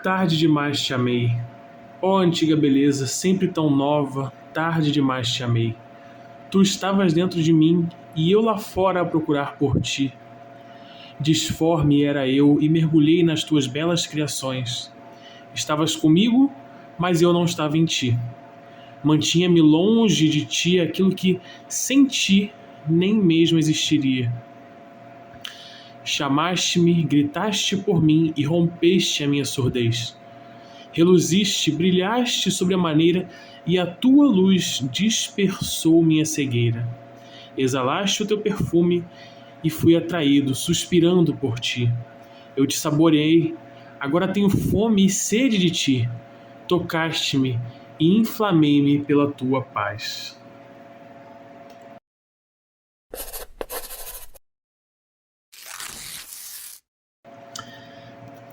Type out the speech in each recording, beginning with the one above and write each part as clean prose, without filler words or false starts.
Tarde demais te amei. Ó antiga beleza, sempre tão nova, tarde demais te amei. Tu estavas dentro de mim e eu lá fora a procurar por ti. Disforme era eu e mergulhei nas tuas belas criações. Estavas comigo, mas eu não estava em ti. Mantinha-me longe de ti aquilo que sem ti nem mesmo existiria. Chamaste-me, gritaste por mim e rompeste a minha surdez. Reluziste, brilhaste sobre a maneira e a tua luz dispersou minha cegueira. Exalaste o teu perfume e fui atraído, suspirando por ti. Eu te saboreei, agora tenho fome e sede de ti. Tocaste-me e inflamei-me pela tua paz.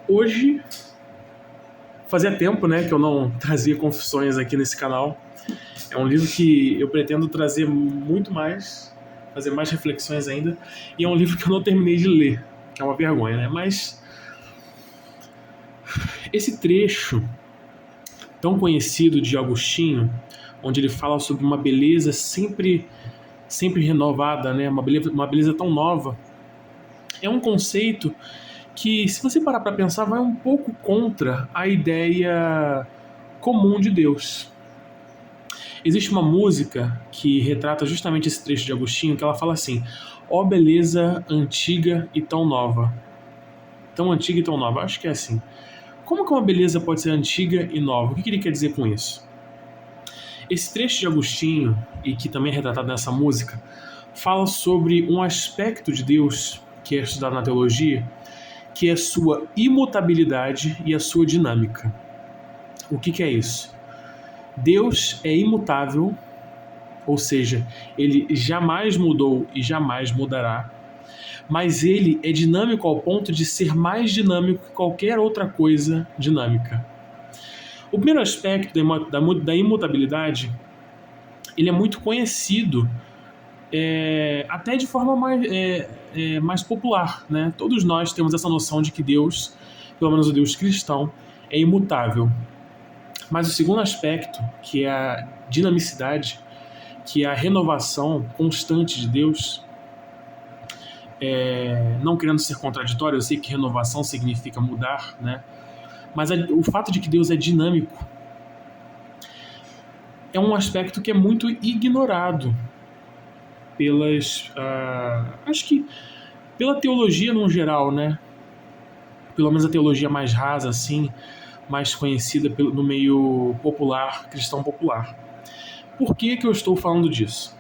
Hoje, fazia tempo, né, que eu não trazia confissões aqui nesse canal. É um livro que eu pretendo trazer muito mais, fazer mais reflexões ainda, e é um livro que eu não terminei de ler, que é uma vergonha, né? Mas esse trecho tão conhecido de Agostinho, onde ele fala sobre uma beleza sempre renovada, né? Uma beleza tão nova, é um conceito que, se você parar para pensar, vai um pouco contra a ideia comum de Deus. Existe uma música que retrata justamente esse trecho de Agostinho, que ela fala assim: ó beleza antiga e tão nova. Tão antiga e tão nova. Acho que é assim. Como que uma beleza pode ser antiga e nova? O que ele quer dizer com isso? Esse trecho de Agostinho, e que também é retratado nessa música, fala sobre um aspecto de Deus que é estudado na teologia, que é a sua imutabilidade e a sua dinâmica. O que é isso? Deus é imutável, ou seja, ele jamais mudou e jamais mudará, mas ele é dinâmico ao ponto de ser mais dinâmico que qualquer outra coisa dinâmica. O primeiro aspecto da imutabilidade, ele é muito conhecido, até de forma mais popular, né? Todos nós temos essa noção de que Deus, pelo menos o Deus cristão, é imutável. Mas o segundo aspecto, que é a dinamicidade, que é a renovação constante de Deus, não querendo ser contraditório, eu sei que renovação significa mudar, né? Mas o fato de que Deus é dinâmico é um aspecto que é muito ignorado acho que pela teologia no geral, né? Pelo menos a teologia mais rasa, assim, mais conhecida no meio popular, cristão popular. Por que eu estou falando disso?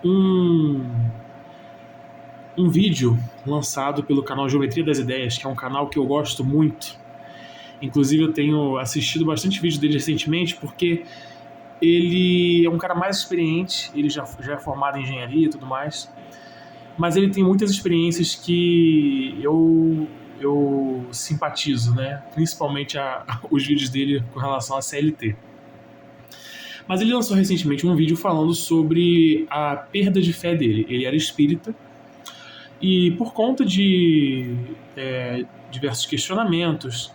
Um vídeo lançado pelo canal Geometria das Ideias, que é um canal que eu gosto muito. Inclusive eu tenho assistido bastante vídeos dele recentemente, porque ele é um cara mais experiente, ele já é formado em engenharia e tudo mais, mas ele tem muitas experiências que eu simpatizo, né? Principalmente os vídeos dele com relação à CLT. Mas ele lançou recentemente um vídeo falando sobre a perda de fé dele. Ele era espírita e, por conta de diversos questionamentos,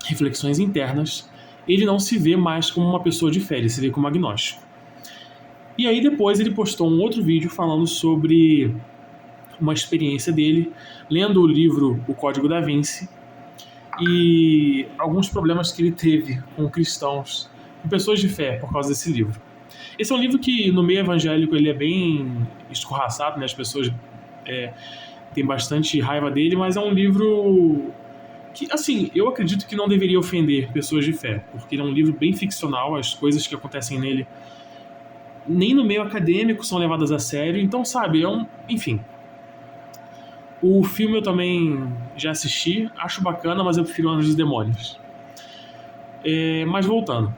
reflexões internas, ele não se vê mais como uma pessoa de fé, ele se vê como agnóstico. E aí depois ele postou um outro vídeo falando sobre uma experiência dele lendo o livro O Código da Vinci e alguns problemas que ele teve com cristãos, com pessoas de fé, por causa desse livro. Esse é um livro que no meio evangélico ele é bem escorraçado, né? As pessoas têm bastante raiva dele, mas é um livro que, assim, eu acredito que não deveria ofender pessoas de fé, porque ele é um livro bem ficcional, as coisas que acontecem nele nem no meio acadêmico são levadas a sério, então, sabe, enfim. O filme eu também já assisti, acho bacana, mas eu prefiro Anjos e Demônios. Mas voltando.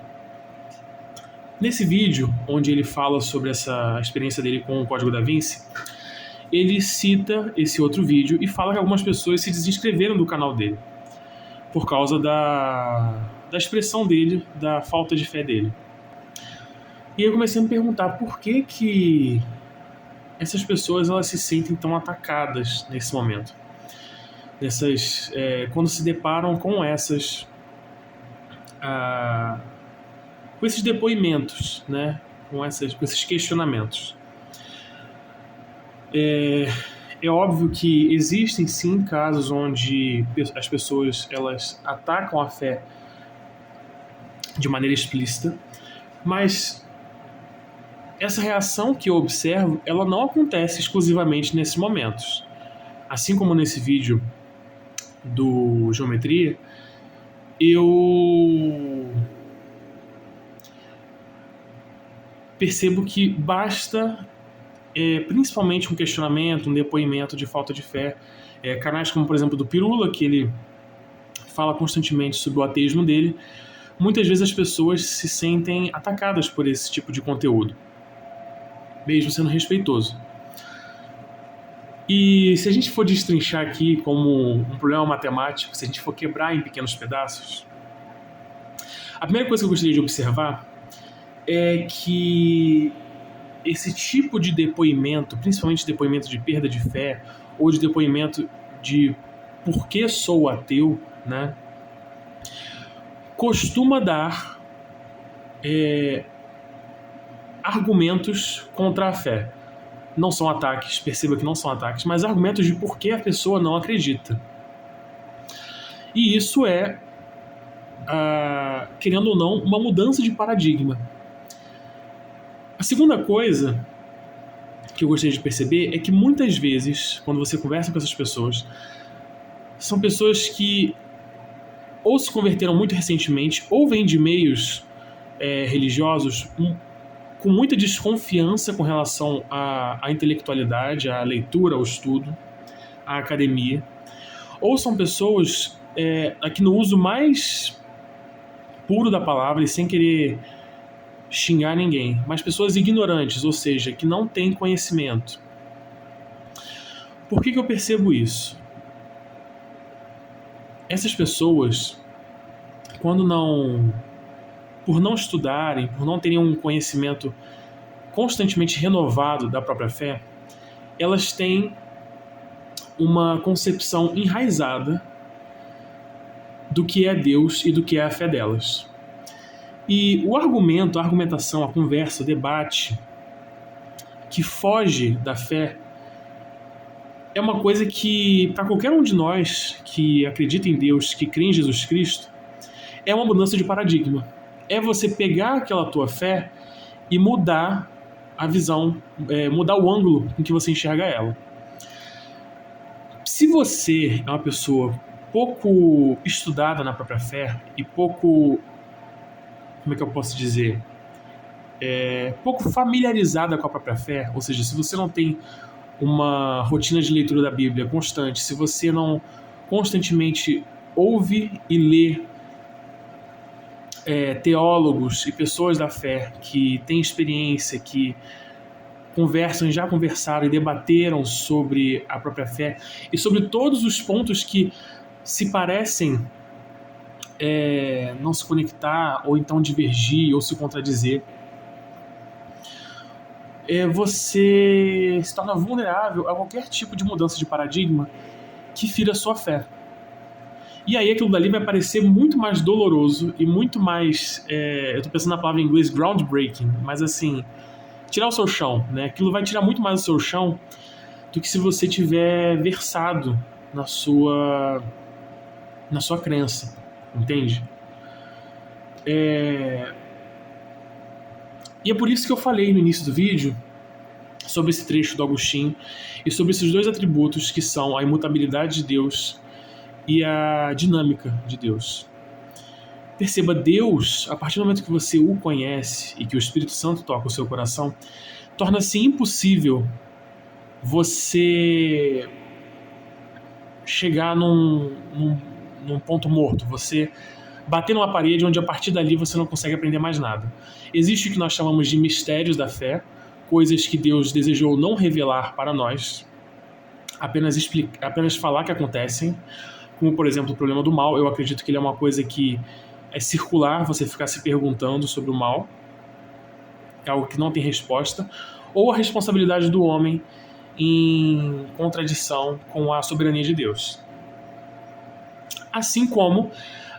Nesse vídeo, onde ele fala sobre essa experiência dele com o Código da Vinci, ele cita esse outro vídeo e fala que algumas pessoas se desinscreveram do canal dele por causa da expressão dele, da falta de fé dele. E eu comecei a me perguntar por que essas pessoas elas se sentem tão atacadas nesse momento. quando se deparam com com esses depoimentos, né? Com esses questionamentos. É óbvio que existem sim casos onde as pessoas elas atacam a fé de maneira explícita, mas essa reação que eu observo, ela não acontece exclusivamente nesses momentos. Assim como nesse vídeo do Geometria, eu percebo que basta, principalmente um questionamento, um depoimento de falta de fé. Canais como, por exemplo, do Pirula, que ele fala constantemente sobre o ateísmo dele, muitas vezes as pessoas se sentem atacadas por esse tipo de conteúdo, mesmo sendo respeitoso. E se a gente for destrinchar aqui como um problema matemático, se a gente for quebrar em pequenos pedaços, a primeira coisa que eu gostaria de observar é que esse tipo de depoimento, principalmente depoimento de perda de fé, ou de depoimento de por que sou ateu, né, costuma dar argumentos contra a fé. Não são ataques, perceba que não são ataques, mas argumentos de por que a pessoa não acredita. E isso é, querendo ou não, uma mudança de paradigma. A segunda coisa que eu gostaria de perceber é que muitas vezes, quando você conversa com essas pessoas, são pessoas que ou se converteram muito recentemente, ou vêm de meios religiosos com muita desconfiança com relação à intelectualidade, à leitura, ao estudo, à academia, ou são pessoas aqui no uso mais puro da palavra e sem querer xingar ninguém, mas pessoas ignorantes, ou seja, que não têm conhecimento. Por que eu percebo isso? Essas pessoas, por não estudarem, por não terem um conhecimento constantemente renovado da própria fé, elas têm uma concepção enraizada do que é Deus e do que é a fé delas. E o argumento, a argumentação, a conversa, o debate que foge da fé é uma coisa que, para qualquer um de nós que acredita em Deus, que crê em Jesus Cristo, é uma mudança de paradigma. É você pegar aquela tua fé e mudar a visão, mudar o ângulo em que você enxerga ela. Se você é uma pessoa pouco estudada na própria fé e pouco, como é que eu posso dizer, pouco familiarizada com a própria fé, ou seja, se você não tem uma rotina de leitura da Bíblia constante, se você não constantemente ouve e lê teólogos e pessoas da fé que têm experiência, que já conversaram e debateram sobre a própria fé e sobre todos os pontos que se parecem não se conectar, ou então divergir, ou se contradizer, você se torna vulnerável a qualquer tipo de mudança de paradigma que fira a sua fé. E aí aquilo dali vai parecer muito mais doloroso e muito mais... eu tô pensando na palavra em inglês groundbreaking, mas assim, tirar o seu chão, né? Aquilo vai tirar muito mais o seu chão do que se você tiver versado na sua crença, entende? E é por isso que eu falei no início do vídeo sobre esse trecho do Agostinho e sobre esses dois atributos que são a imutabilidade de Deus e a dinâmica de Deus. Perceba, Deus, a partir do momento que você o conhece e que o Espírito Santo toca o seu coração, torna-se impossível você chegar num ponto morto, você bater numa parede onde a partir dali você não consegue aprender mais nada. Existe o que nós chamamos de mistérios da fé, coisas que Deus desejou não revelar para nós, apenas falar que acontecem, como por exemplo o problema do mal. Eu acredito que ele é uma coisa que é circular, você ficar se perguntando sobre o mal, é algo que não tem resposta, ou a responsabilidade do homem em contradição com a soberania de Deus. Assim como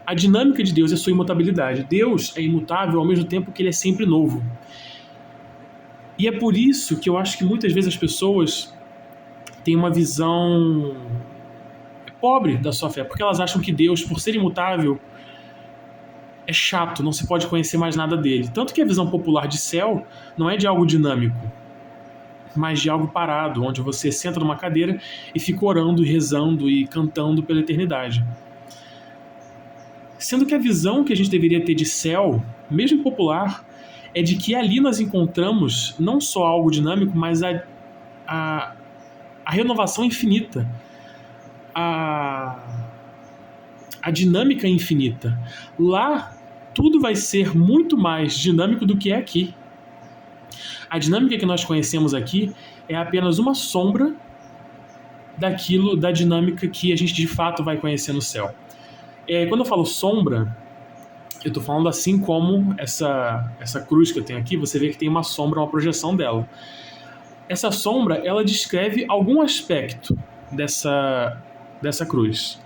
a dinâmica de Deus é a sua imutabilidade. Deus é imutável ao mesmo tempo que ele é sempre novo. E é por isso que eu acho que muitas vezes as pessoas têm uma visão pobre da sua fé, porque elas acham que Deus, por ser imutável, é chato, não se pode conhecer mais nada dele. Tanto que a visão popular de céu não é de algo dinâmico, mas de algo parado, onde você senta numa cadeira e fica orando, rezando e cantando pela eternidade. Sendo que a visão que a gente deveria ter de céu, mesmo popular, é de que ali nós encontramos não só algo dinâmico, mas a renovação infinita, a dinâmica infinita. Lá, tudo vai ser muito mais dinâmico do que é aqui. A dinâmica que nós conhecemos aqui é apenas uma sombra da dinâmica que a gente de fato vai conhecer no céu. Quando eu falo sombra, eu estou falando assim como essa cruz que eu tenho aqui, você vê que tem uma sombra, uma projeção dela. Essa sombra, ela descreve algum aspecto dessa cruz.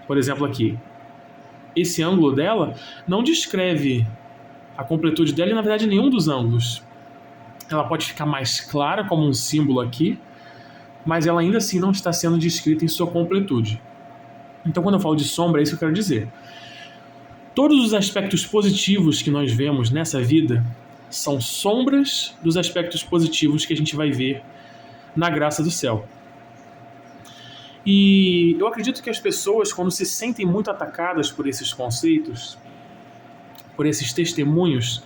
Por exemplo, aqui. Esse ângulo dela não descreve a completude dela e, na verdade, nenhum dos ângulos. Ela pode ficar mais clara como um símbolo aqui, mas ela ainda assim não está sendo descrita em sua completude. Então, quando eu falo de sombra, é isso que eu quero dizer. Todos os aspectos positivos que nós vemos nessa vida são sombras dos aspectos positivos que a gente vai ver na graça do céu. E eu acredito que as pessoas, quando se sentem muito atacadas por esses conceitos, por esses testemunhos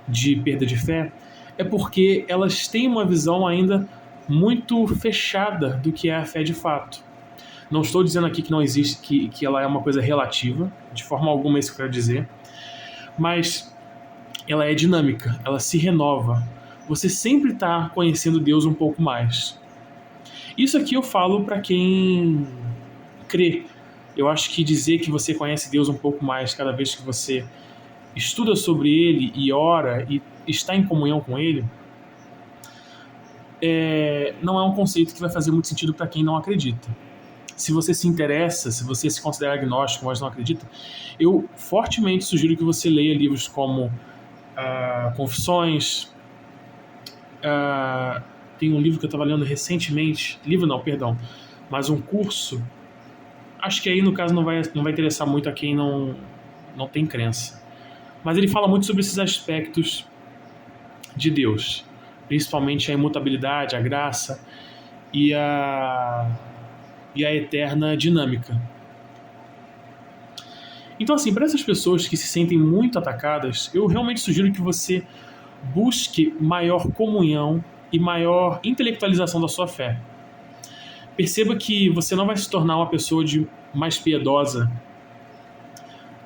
de perda de fé, é porque elas têm uma visão ainda muito fechada do que é a fé de fato. Não estou dizendo aqui que não existe, que ela é uma coisa relativa, de forma alguma é isso que eu quero dizer, mas ela é dinâmica, ela se renova. Você sempre está conhecendo Deus um pouco mais. Isso aqui eu falo para quem crê. Eu acho que dizer que você conhece Deus um pouco mais cada vez que você estuda sobre Ele e ora e está em comunhão com Ele, não é um conceito que vai fazer muito sentido para quem não acredita. Se você se interessa, se você se considera agnóstico, mas não acredita, eu fortemente sugiro que você leia livros como Confissões. Tem um livro que eu estava lendo recentemente, mas um curso. Acho que aí no caso não vai interessar muito a quem não tem crença. Mas ele fala muito sobre esses aspectos de Deus, principalmente a imutabilidade, a graça e a eterna dinâmica. Então, assim, para essas pessoas que se sentem muito atacadas, eu realmente sugiro que você busque maior comunhão e maior intelectualização da sua fé. Perceba que você não vai se tornar uma pessoa mais piedosa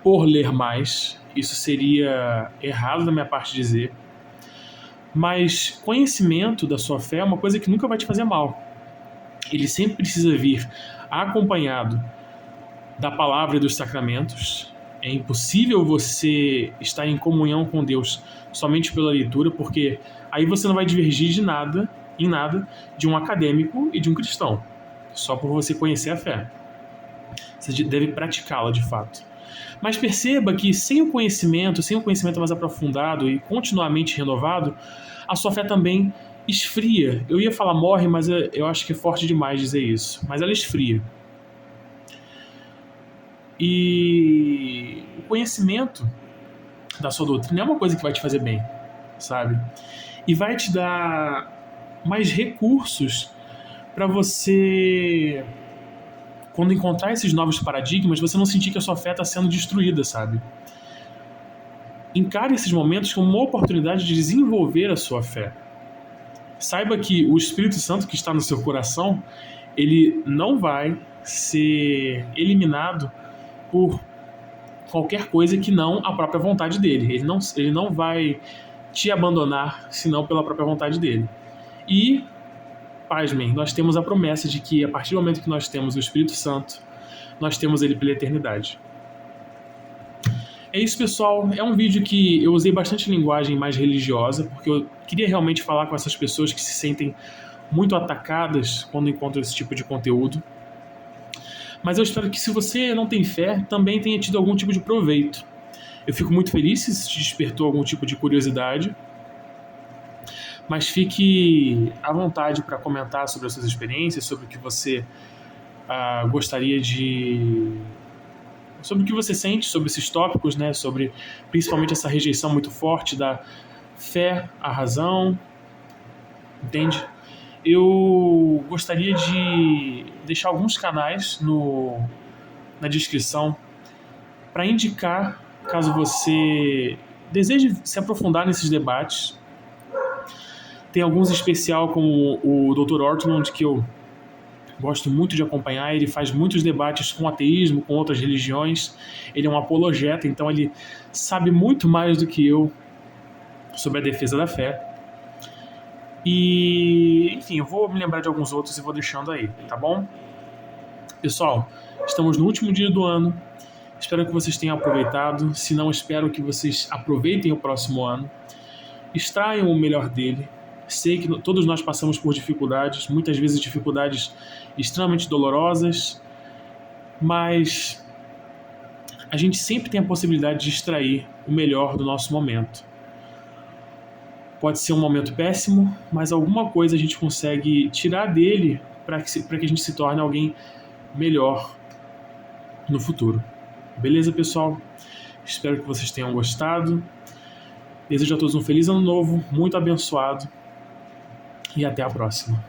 por ler mais. Isso seria errado da minha parte dizer. Mas conhecimento da sua fé é uma coisa que nunca vai te fazer mal. Ele sempre precisa vir acompanhado da palavra e dos sacramentos. É impossível você estar em comunhão com Deus somente pela leitura, porque aí você não vai divergir em nada de um acadêmico e de um cristão, só por você conhecer a fé. Você deve praticá-la de fato. Mas perceba que sem o conhecimento mais aprofundado e continuamente renovado, a sua fé também esfria. Eu ia falar morre, mas eu acho que é forte demais dizer isso. Mas ela esfria. E o conhecimento da sua doutrina é uma coisa que vai te fazer bem, sabe? E vai te dar mais recursos para você, quando encontrar esses novos paradigmas, você não sentir que a sua fé está sendo destruída, sabe? Encare esses momentos como uma oportunidade de desenvolver a sua fé. Saiba que o Espírito Santo que está no seu coração, ele não vai ser eliminado por qualquer coisa que não a própria vontade dele. Ele não vai te abandonar senão pela própria vontade dele. E, pasmem, nós temos a promessa de que a partir do momento que nós temos o Espírito Santo, nós temos ele pela eternidade. É isso, pessoal. É um vídeo que eu usei bastante linguagem mais religiosa, porque eu queria realmente falar com essas pessoas que se sentem muito atacadas quando encontram esse tipo de conteúdo. Mas eu espero que, se você não tem fé, também tenha tido algum tipo de proveito. Eu fico muito feliz se isso te despertou algum tipo de curiosidade, mas fique à vontade para comentar sobre as suas experiências, sobre o que você gostaria de... sobre o que você sente sobre esses tópicos, né? Sobre principalmente essa rejeição muito forte da fé à razão, entende? Eu gostaria de deixar alguns canais na descrição para indicar, caso você deseje se aprofundar nesses debates. Tem alguns em especial, como o Dr. Ortlund, que eu gosto muito de acompanhar. Ele faz muitos debates com ateísmo, com outras religiões. Ele é um apologeta, então ele sabe muito mais do que eu sobre a defesa da fé. E, enfim, eu vou me lembrar de alguns outros e vou deixando aí, tá bom? Pessoal, estamos no último dia do ano. Espero que vocês tenham aproveitado. Se não, espero que vocês aproveitem o próximo ano. Extraiam o melhor dele. Sei que todos nós passamos por dificuldades, muitas vezes dificuldades extremamente dolorosas, mas a gente sempre tem a possibilidade de extrair o melhor do nosso momento. Pode ser um momento péssimo, mas alguma coisa a gente consegue tirar dele para que a gente se torne alguém melhor no futuro. Beleza, pessoal? Espero que vocês tenham gostado. Desejo a todos um feliz ano novo, muito abençoado, e até a próxima.